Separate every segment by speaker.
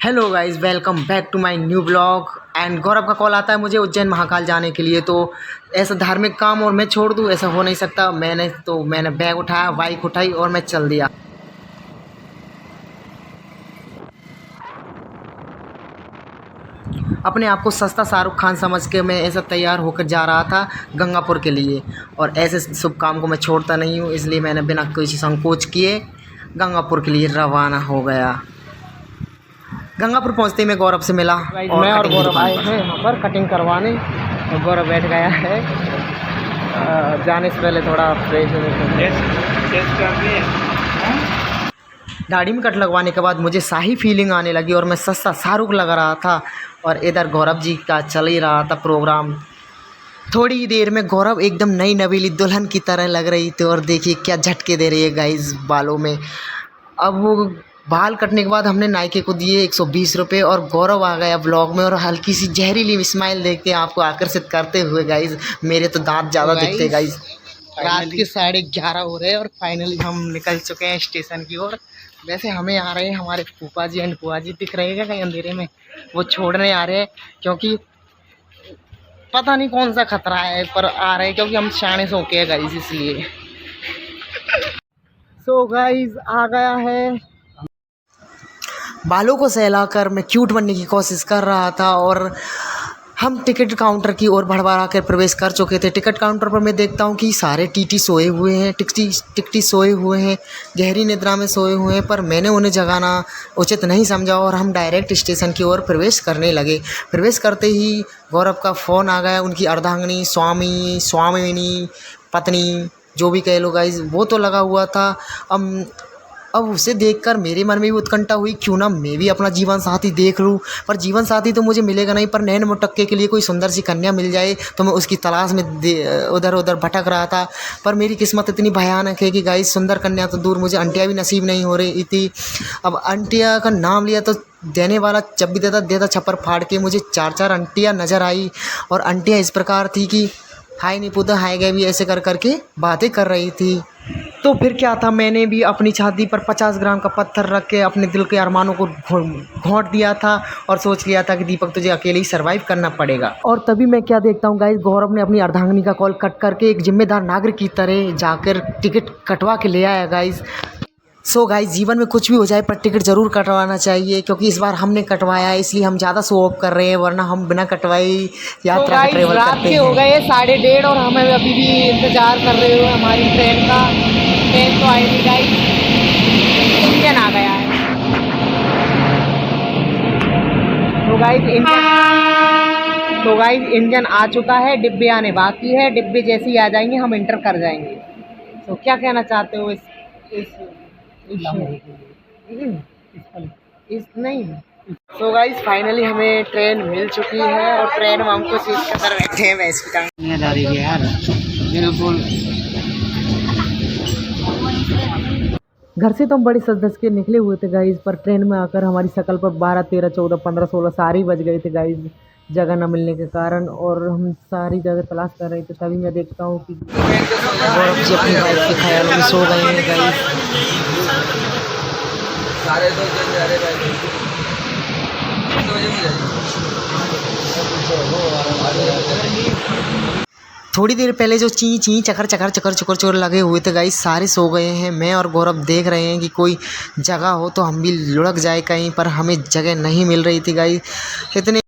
Speaker 1: Hello guys, welcome back to my new blog. And Gaurav का call आता है मुझे उज्जैन महाकाल जाने के लिए। तो ऐसा धार्मिक काम और मैं छोड़ दूँ, ऐसा हो नहीं सकता। मैंने बैग उठाया, बाइक उठाई और मैं चल दिया। अपने आप को सस्ता शाहरुख खान समझ के मैं ऐसा तैयार होकर जा रहा था गंगापुर के लिए। और ऐसे शुभ काम को मैं छोड़ता नहीं हूँ, इसलिए मैंने बिना किसी संकोच किए गंगापुर के लिए रवाना हो गया। गंगापुर पहुंचते ही मैं गौरव से मिला और मैं और गौरव आए हैं यहाँ पर कटिंग करवाने। और गौरव बैठ गया है। जाने से पहले थोड़ा फ्रेश दाढ़ी में कट लगवाने के बाद मुझे शाही फीलिंग आने लगी और मैं सस्ता शाहरुख लग रहा था। और इधर गौरव जी का चल ही रहा था प्रोग्राम। थोड़ी ही देर में गौरव एकदम नई नवीली दुल्हन की तरह लग रही थी। और देखिए क्या झटके दे रही है गाइस बालों में। अब वो बाल कटने के बाद हमने नायके को दिए 120 रुपये और गौरव आ गया ब्लॉग में और हल्की सी जहरीली स्माइल देख के आपको आकर्षित करते हुए गाइस। मेरे तो दांत ज़्यादा दिखते गाइस। रात के 11:30 हो रहे हैं और फाइनली हम निकल चुके हैं स्टेशन की ओर। वैसे हमें आ रहे हैं हमारे फूफा जी एंड बुआ जी, दिख रहे हैं कहीं अंधेरे में, वो छोड़ने आ रहे हैं। क्योंकि पता नहीं कौन सा खतरा है पर आ रहे हैं, क्योंकि हम शाने से होके गाइस इसलिए। सो गाइस आ गया है। बालों को सहलाकर मैं क्यूट बनने की कोशिश कर रहा था और हम टिकट काउंटर की ओर भड़बड़ा कर प्रवेश कर चुके थे। टिकट काउंटर पर मैं देखता हूँ कि सारे टीटी सोए हुए हैं, टिकटी सोए हुए हैं, गहरी निद्रा में सोए हुए हैं। पर मैंने उन्हें जगाना उचित नहीं समझा और हम डायरेक्ट स्टेशन की ओर प्रवेश करने लगे। प्रवेश करते ही गौरव का फ़ोन आ गया। उनकी अर्धांगिनी, स्वामिनी, पत्नी, जो भी कह लो गाइस, वो तो लगा हुआ था। अब उसे देखकर मेरे मन में भी उत्कंठा हुई, क्यों ना मैं भी अपना जीवन साथी देख लूं। पर जीवन साथी तो मुझे मिलेगा नहीं, पर नैन मुटक्के के लिए कोई सुंदर सी कन्या मिल जाए तो मैं उसकी तलाश में उधर उधर भटक रहा था। पर मेरी किस्मत इतनी भयानक है कि गाइस सुंदर कन्या तो दूर, मुझे अंटिया भी नसीब नहीं हो रही थी। अब अंटिया का नाम लिया तो देने वाला जब भी देता छप्पर फाड़ के। मुझे 4 अंटिया नज़र आई और अंटिया इस प्रकार थी कि हाय नहीं पुता हाय गए भी ऐसे कर करके बातें कर रही थी। तो फिर क्या था, मैंने भी अपनी छाती पर 50 ग्राम का पत्थर रख के अपने दिल के अरमानों को घोंट दिया था और सोच लिया था कि दीपक तुझे अकेले ही सर्वाइव करना पड़ेगा। और तभी मैं क्या देखता हूँ गाइस, गौरव ने अपनी अर्धांगिनी का कॉल कट करके एक जिम्मेदार नागरिक की तरह जाकर टिकट कटवा के ले आया गाइस। सो गाइस, जीवन में कुछ भी हो जाए पर टिकट ज़रूर कटवाना चाहिए, क्योंकि इस बार हमने कटवाया है इसलिए हम ज़्यादा शो ऑफ कर रहे हैं, वरना हम बिना कटवाए यात्रा का ट्रेवल करते हैं। हो गए 1:30 और हमें अभी भी इंतज़ार कर रहे हो हमारी ट्रेन का। ट्रेन तो आई नहीं गाइस, इंजन आ गया है। तो गाइस इंजन आ चुका है, डिब्बे आने बाकी है। डिब्बे जैसे ही आ जाएंगे हम इंटर कर जाएंगे। तो क्या कहना चाहते हो इस नहीं। तो गाइस फाइनली हमें ट्रेन मिल चुकी है और ट्रेन में हमको सीट के अंदर बैठे हैं। मैं इसकी टांग जा रही है यार, बिल्कुल। घर से तो हम बड़े सज धज के निकले हुए थे गाइस, पर ट्रेन में आकर हमारी शक्ल पर 12, 13, 14, 15, 16 सारे बज गए थे गाइस, जगह न मिलने के कारण। और हम सारी जगह तलाश कर रहे थे। तभी मैं देखता हूँ कि गौरव जी अपनी बाइक के ख्याल में सो गए हैं गाइस। थोड़ी देर पहले जो ची ची चकर चकर चकर चकर चोर लगे हुए थे गाइस, सारे सो गए हैं। मैं और गौरव देख रहे हैं कि कोई जगह हो तो हम भी लुढ़क जाए कहीं, पर हमें जगह नहीं मिल रही थी गाइस इतने।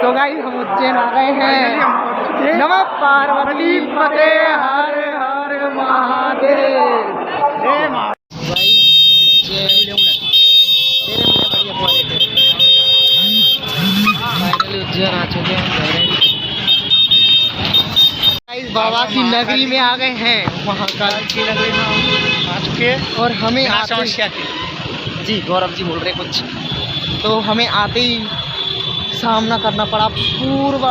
Speaker 1: तो गाइस हम उज्जैन आ गए हैं। नमः पार्वती पते हर हर महादेव। उज्जैन आ चुके हैं, बाबा की नगरी में आ गए हैं। महाकाल की नगरी में आ चुके हैं और हमें आते जी गौरव जी बोल रहे कुछ, तो हमें आते ही सामना करना पड़ा पूर्ण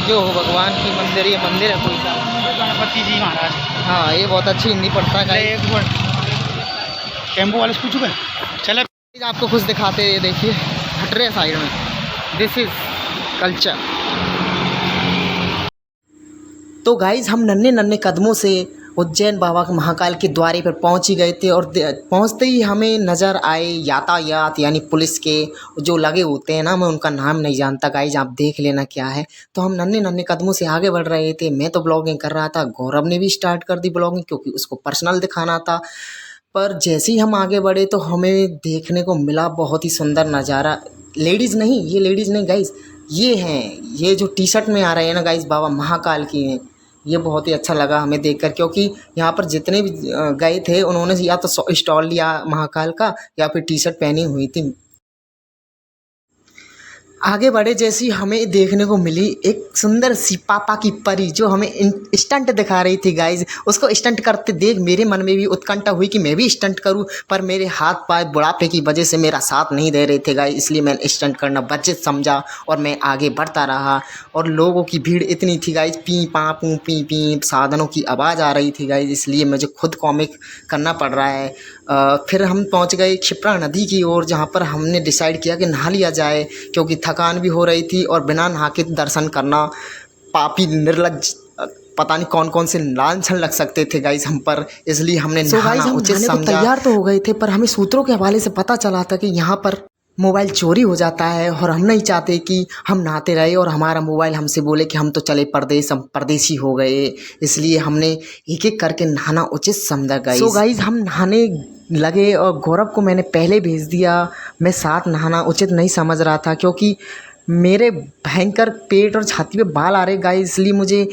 Speaker 1: जो भगवान की मंदिर, ये मंदिर है कोई सा गणपति जी महाराज। हाँ, ये बहुत अच्छी हिंदी पढ़ता है। एक बार टेम्पो वाले पूछ चुके चले, आपको कुछ दिखाते हैं। देखिए हट रहे साइड में, दिस इज कल्चर। तो गाइज़ हम नन्हे नन्हे कदमों से उज्जैन बाबा के महाकाल के द्वारे पर पहुंच ही गए थे और पहुंचते ही हमें नज़र आए यातायात यानी पुलिस के जो लगे होते हैं ना, मैं उनका नाम नहीं जानता गाइज, आप देख लेना क्या है। तो हम नन्हे नन्हे कदमों से आगे बढ़ रहे थे। मैं तो ब्लॉगिंग कर रहा था, गौरव ने भी स्टार्ट कर दी ब्लॉगिंग क्योंकि उसको पर्सनल दिखाना था। पर जैसे ही हम आगे बढ़े तो हमें देखने को मिला बहुत ही सुंदर नज़ारा। लेडीज़ नहीं, ये लेडीज़ नहीं गाइज, ये हैं, ये जो टी शर्ट में आ रहे हैं ना गाइज, बाबा महाकाल की हैं। ये बहुत ही अच्छा लगा हमें देखकर क्योंकि यहाँ पर जितने भी गए थे उन्होंने या तो स्टॉल लिया महाकाल का या फिर टी शर्ट पहनी हुई थी। आगे बढ़े जैसी हमें देखने को मिली एक सुंदर सी पापा की परी जो हमें स्टंट दिखा रही थी गाइज। उसको स्टंट करते देख मेरे मन में भी उत्कंठा हुई कि मैं भी स्टंट करूं, पर मेरे हाथ पाँव बुढ़ापे की वजह से मेरा साथ नहीं दे रहे थे गाइज, इसलिए मैंने स्टंट करना वर्जित समझा और मैं आगे बढ़ता रहा। और लोगों की भीड़ इतनी थी गाइज, पी पाँ पू पी पी साधनों की आवाज़ आ रही थी गाइज, इसलिए मुझे खुद कॉमिक करना पड़ रहा है। फिर हम पहुंच गए क्षिप्रा नदी की ओर जहां पर हमने डिसाइड किया कि नहा लिया जाए क्योंकि थकान भी हो रही थी और बिना नहा के दर्शन करना पापी निर्लज्ज पता नहीं कौन कौन से लांछन लग सकते थे गाइस हम पर, इसलिए हमने नहाना उचित समझा। तैयार तो हो गए थे पर हमें सूत्रों के हवाले से पता चला था कि यहाँ पर मोबाइल चोरी हो जाता है और हम नहीं चाहते कि हम नहाते रहे और हमारा मोबाइल हमसे बोले कि हम तो चले परदेश, हम परदेसी हो गए, इसलिए हमने एक एक करके नहाना उचित समझा गाइस। सो गाइस हम नहाने लगे और गौरव को मैंने पहले भेज दिया। मैं साथ नहाना उचित नहीं समझ रहा था क्योंकि मेरे भयंकर पेट और छाती पे बाल आ रहे गाइस, इसलिए मुझे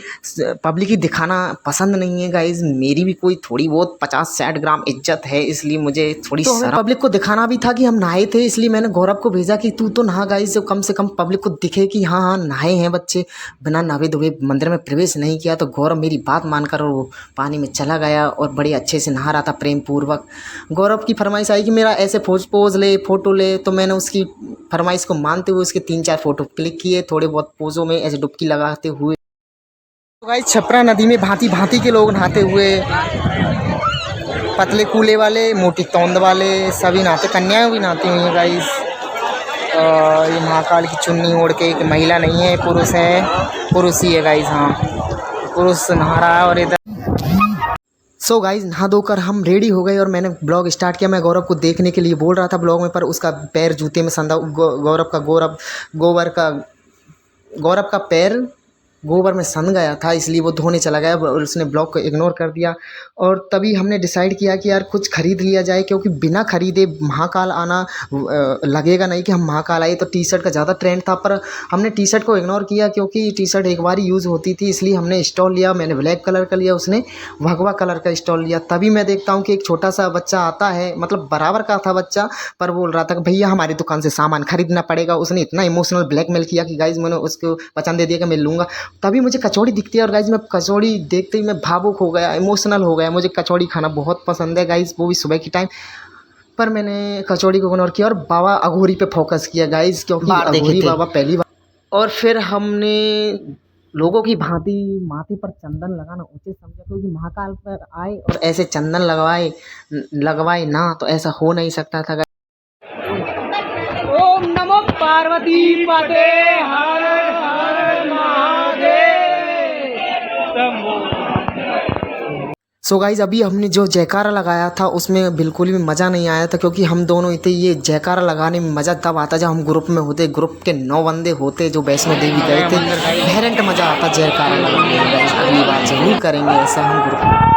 Speaker 1: पब्लिक ही दिखाना पसंद नहीं है गाइस। मेरी भी कोई थोड़ी बहुत 50-60 ग्राम इज्जत है, इसलिए मुझे थोड़ी पब्लिक को दिखाना भी था कि हम नहाए थे, इसलिए मैंने गौरव को भेजा कि तू तो नहा गाइस, जो कम से कम पब्लिक को दिखे कि हाँ हाँ नहाए हैं बच्चे। बिना नहाए धोए मंदिर में प्रवेश नहीं किया। तो गौरव मेरी बात मानकर वो पानी में चला गया और बड़े अच्छे से नहा रहा था प्रेम पूर्वक। गौरव की फरमाइश आई कि मेरा ऐसे पोज ले, फ़ोटो ले, तो मैंने उसकी फरमाइश को मानते हुए उसके 3-4 फ़ोटो क्लिक किए, थोड़े बहुत पोज़ों में ऐसे डुबकी लगाते हुए। तो गाइस क्षिप्रा नदी में भांति भांति के लोग नहाते हुए, पतले कूले वाले, मोटी तौंद वाले सभी नहाते, कन्याएं भी नहाती हुई हैं गाइस। ये महाकाल की चुन्नी ओढ़ के, एक महिला नहीं है, पुरुष है, पुरुष ही है गाइस, हाँ पुरुष नहा रहा है। और इधर सो गाइज नहा धोकर हम रेडी हो गए और मैंने ब्लॉग स्टार्ट किया। मैं गौरव को देखने के लिए बोल रहा था ब्लॉग में, पर उसका पैर जूते में संधा, गौरव का पैर गोबर में सन गया था, इसलिए वो धोने चला गया और उसने ब्लॉग को इग्नोर कर दिया। और तभी हमने डिसाइड किया कि यार कुछ ख़रीद लिया जाए क्योंकि बिना ख़रीदे महाकाल आना लगेगा नहीं कि हम महाकाल आए। तो टी शर्ट का ज़्यादा ट्रेंड था पर हमने टी शर्ट को इग्नोर किया क्योंकि टी शर्ट एक बार ही यूज़ होती थी, इसलिए हमने स्टॉल लिया। मैंने ब्लैक कलर का लिया, उसने भगवा कलर का स्टॉल लिया। तभी मैं देखता हूँ कि एक छोटा सा बच्चा आता है, मतलब बराबर का था बच्चा, पर बोल रहा था कि भैया हमारी दुकान से सामान खरीदना पड़ेगा। उसने इतना इमोशनल ब्लैकमेल किया कि गाइज मैंने उसको वचन दे दिया कि मैं लूँगा। तभी मुझे कचौड़ी दिखती है और गाइज मैं कचौड़ी देखते ही मैं भावुक हो गया, इमोशनल हो गया। मुझे कचौड़ी खाना बहुत पसंद है गाइज, वो भी सुबह की टाइम। पर मैंने कचौड़ी को इग्नोर किया और बाबा अघोरी पे फोकस किया गाइज, क्योंकि अघोरी बाबा पहली बार। और फिर हमने लोगों की भांति माथे पर चंदन लगाना उचित समझा क्योंकि महाकाल पर आए और ऐसे चंदन लगवाए ना तो ऐसा हो नहीं सकता था। ओम नमो पार्वती पते हर हर महादेव। सो गाइज अभी हमने जो जयकारा लगाया था उसमें बिल्कुल भी मज़ा नहीं आया था क्योंकि हम दोनों थे। ये जयकारा लगाने में मज़ा तब आता जब हम ग्रुप में होते, ग्रुप के 9 बंदे होते जो वैष्णो देवी गए थे। इनहेरेंट मज़ा आता जयकारा लगाने में गाइज। अगली बार जरूर करेंगे ऐसा हम ग्रुप में।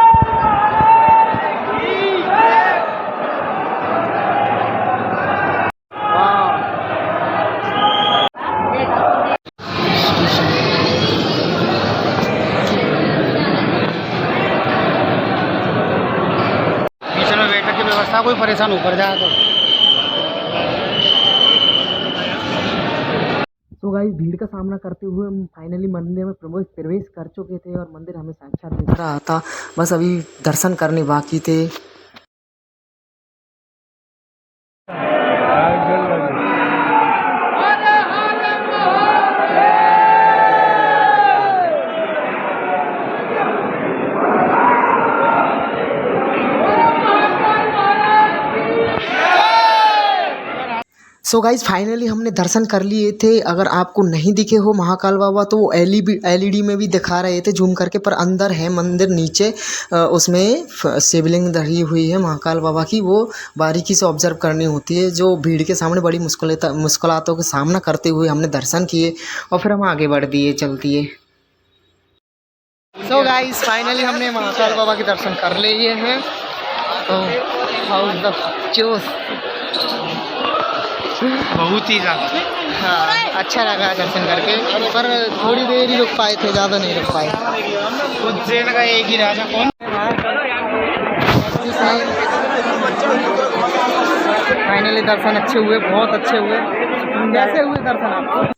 Speaker 2: व्यवस्था कोई परेशान ऊपर जाए
Speaker 1: तो गाइस भीड़ का सामना करते हुए हम फाइनली मंदिर में प्रवेश कर चुके थे और मंदिर हमें साक्षात दिख रहा था, बस अभी दर्शन करने बाकी थे। सो गाइज फाइनली हमने दर्शन कर लिए थे। अगर आपको नहीं दिखे हो महाकाल बाबा तो वो एलईडी में भी दिखा रहे थे जूम करके, पर अंदर है मंदिर नीचे, उसमें शिवलिंग धरी हुई है महाकाल बाबा की, वो बारीकी से ऑब्जर्व करनी होती है। जो भीड़ के सामने बड़ी मुश्किलातों का सामना करते हुए हमने दर्शन किए और फिर हम आगे बढ़ दिए चल दिए। सो गाइज फाइनली हमने महाकाल बाबा के दर्शन कर लिए हैं। तो हाउस द चोस
Speaker 2: बहुत ही ज़्यादा,
Speaker 1: हाँ अच्छा लगा दर्शन करके, पर थोड़ी देर ही रुक पाए थे, ज़्यादा नहीं रुक पाए।
Speaker 2: उज्जैन का एक ही राजा कौन?
Speaker 1: फाइनली दर्शन अच्छे हुए, बहुत अच्छे हुए। कैसे हुए दर्शन आपको?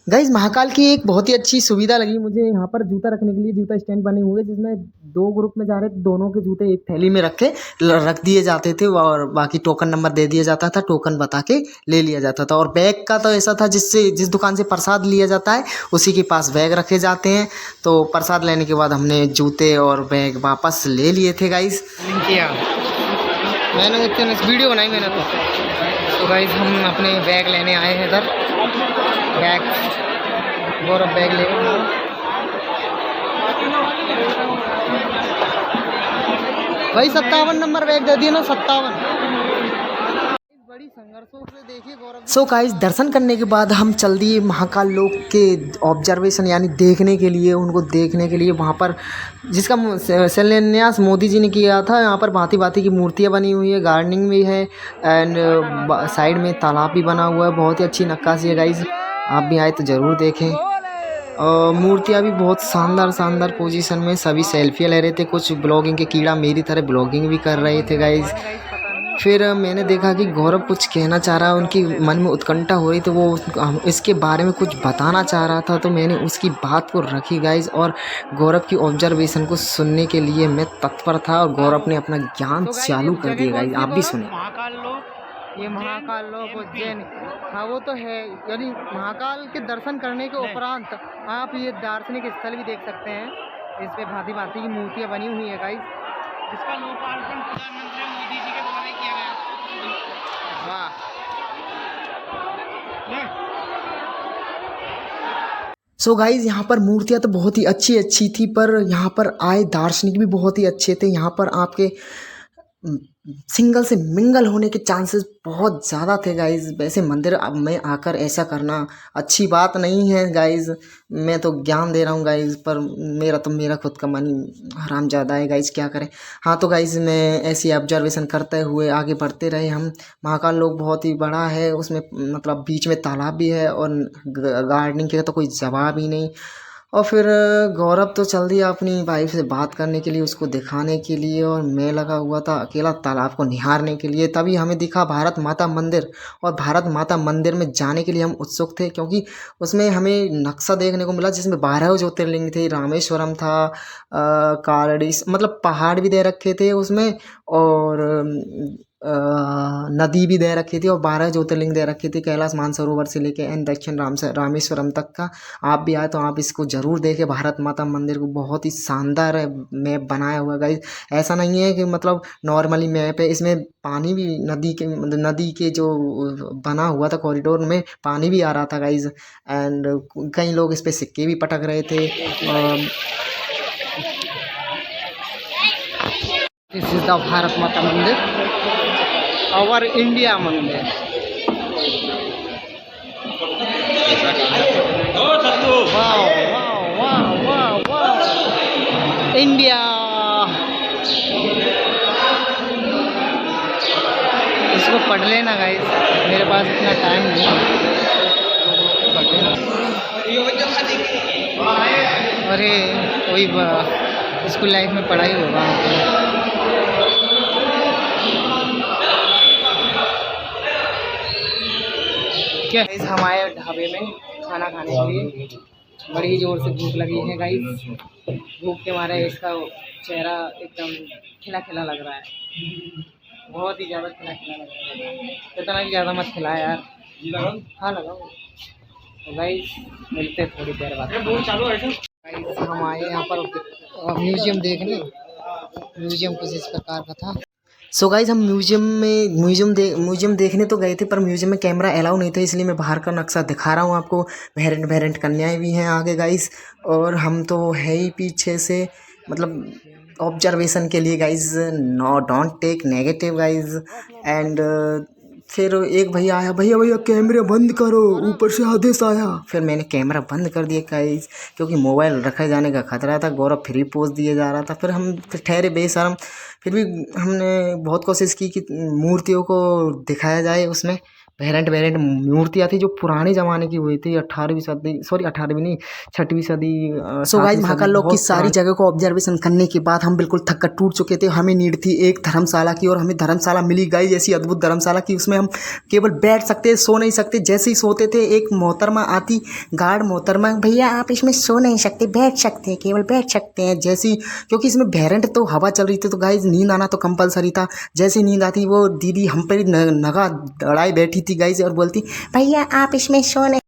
Speaker 1: गाइज महाकाल की एक बहुत ही अच्छी सुविधा लगी मुझे, यहाँ पर जूता रखने के लिए जूता स्टैंड बने हुए, जिसमें 2 ग्रुप में जा रहे थे, दोनों के जूते एक थैली में रख दिए जाते थे और बाकी टोकन नंबर दे दिया जाता था, टोकन बता के ले लिया जाता था। और बैग का तो ऐसा था जिस दुकान से प्रसाद लिया जाता है उसी के पास बैग रखे जाते हैं। तो प्रसाद लेने के बाद हमने जूते और बैग वापस ले लिए थे गाइज। मैंने वीडियो बनाई मैंने तो गाइज हम अपने बैग लेने आए हैं इधर। बैग गौरव बैग ले भाई 57 नंबर बैग दे दिए ना, 57। बड़ी संघर्षों से देखिए गौरव। सो गाइस दर्शन करने के बाद हम चल दिए महाकाल लोक के ऑब्जर्वेशन यानी देखने के लिए, उनको देखने के लिए। वहाँ पर जिसका शिलान्यास मोदी जी ने किया था, यहाँ पर भांति भांति की मूर्तियाँ बनी हुई है, गार्डनिंग भी है एंड साइड में तालाब भी बना हुआ है। बहुत ही अच्छी नक्काशी है गाइस, आप भी आए तो ज़रूर देखें। मूर्तियाँ भी बहुत शानदार पोजीशन में, सभी सेल्फियाँ ले रहे थे। कुछ ब्लॉगिंग के कीड़ा मेरी तरह ब्लॉगिंग भी कर रहे थे गाइस। फिर मैंने देखा कि गौरव कुछ कहना चाह रहा है, उनकी मन में उत्कंठा हो रही, तो वो इसके बारे में कुछ बताना चाह रहा था, तो मैंने उसकी बात को रखी गाइस। और गौरव की ऑब्जर्वेशन को सुनने के लिए मैं तत्पर था और गौरव ने अपना ज्ञान चालू कर दिया गाइस। आप भी सुने। ये महाकाल लोक उज्जैन, हाँ वो तो है, यानी महाकाल के दर्शन करने के उपरांत आप ये दार्शनिक स्थल भी देख सकते हैं। इस पे भांति भांति की मूर्तियाँ बनी हुई है गाइस,
Speaker 2: जिसका लोकार्पण प्रधानमंत्री मोदी जी के द्वारा किया गया।
Speaker 1: वाह। सो गाइज यहाँ पर मूर्तियाँ तो बहुत ही अच्छी थी, पर यहाँ पर आए दार्शनिक भी बहुत ही अच्छे थे। यहाँ पर आपके सिंगल से मिंगल होने के चांसेस बहुत ज़्यादा थे गाइज़। वैसे मंदिर में आकर ऐसा करना अच्छी बात नहीं है गाइज़, मैं तो ज्ञान दे रहा हूँ गाइज़, पर मेरा खुद का मन हरामजादा है गाइज़, क्या करें। हाँ तो गाइज़ मैं ऐसी ऑब्जर्वेशन करते हुए आगे बढ़ते रहे हम। महाकाल लोक बहुत ही बड़ा है, उसमें मतलब बीच में तालाब भी है और गार्डनिंग का तो कोई जवाब ही नहीं। और फिर गौरव तो चल दिया अपनी वाइफ से बात करने के लिए, उसको दिखाने के लिए, और मैं लगा हुआ था अकेला तालाब को निहारने के लिए। तभी हमें दिखा भारत माता मंदिर, और भारत माता मंदिर में जाने के लिए हम उत्सुक थे, क्योंकि उसमें हमें नक्शा देखने को मिला जिसमें 12 ज्योतिर्लिंग थे। रामेश्वरम था, कालड़ी मतलब पहाड़ भी दे रखे थे उसमें, और नदी भी दे रखी थी, और 12 ज्योतिर्लिंग दे रखी थी, कैलाश मानसरोवर से लेके एंड दक्षिण रामेश्वरम तक का। आप भी आए तो आप इसको ज़रूर देखें, भारत माता मंदिर को। बहुत ही शानदार मैप बनाया हुआ गाइस। ऐसा नहीं है कि मतलब नॉर्मली मैप है, इसमें पानी भी नदी के जो बना हुआ था कॉरिडोर में पानी भी आ रहा था गाइस। एंड कई लोग इस पर सिक्के भी पटक रहे थे। दिस इज द भारत माता मंदिर, आवर इंडिया मंदिर। Wow wow wow wow wow India. इसको पढ़ लेना गाइस, मेरे पास इतना टाइम नहीं है। अरे कोई स्कूल लाइफ में पढ़ाई होगा। क्या हम आए ढाबे में खाना खाने के लिए, बड़ी जोर से भूख लगी है गाइस। भूख के मारे इसका चेहरा एकदम खिला खिला लग रहा है, बहुत ही ज़्यादा खिला खिला लग रहा है। इतना भी ज़्यादा मत खिलाया यार। हाँ लगाओ तो गाइस, मिलते थोड़ी देर बाद। गाइस हम आए यहाँ पर म्यूजियम देखने। म्यूजियम कुछ इस प्रकार का था। सो गाइज हम म्यूजियम देखने तो गए थे, पर म्यूजियम में कैमरा अलाउ नहीं था, इसलिए मैं बाहर का नक्शा दिखा रहा हूँ आपको। वेरेंट कन्याएं भी हैं आगे गाइज, और हम तो है ही पीछे से, मतलब ऑब्जर्वेशन के लिए guys. No don't take negative guys. And फिर एक भैया आया, भैया भैया कैमरे बंद करो, ऊपर से आदेश आया। फिर मैंने कैमरा बंद कर दिया गाइज, क्योंकि मोबाइल रखे जाने का खतरा था। गौरव फ्री पोज दिए जा रहा था। फिर हम ठहरे बेशरम, फिर भी हमने बहुत कोशिश की कि मूर्तियों को दिखाया जाए। उसमें वेरेंट मूर्तियाँ थी जो पुराने ज़माने की हुई थी, 18वीं सदी, सॉरी 18वीं नहीं, 6वीं सदी। सो गाइस महाकाल लोक की सारी जगह को ऑब्जर्वेशन करने के बाद हम बिल्कुल थक कर टूट चुके थे। हमें नीड थी एक धर्मशाला की, और हमें धर्मशाला मिली गाइस, ऐसी अद्भुत धर्मशाला की उसमें हम केवल बैठ सकते, सो नहीं सकते। जैसे ही सोते थे एक मोहतरमा आती, गार्ड मोहतरमा, भैया आप इसमें सो नहीं सकते, बैठ सकते हैं, केवल बैठ सकते हैं। जैसी, क्योंकि इसमें वेरेंट तो हवा चल रही थी, तो गाइस नींद आना तो कंपलसरी था। जैसे नींद आती वो दीदी हम पर नगा दड़ाई बैठी थी गाइस, और बोलती भैया आप इसमें सो नहीं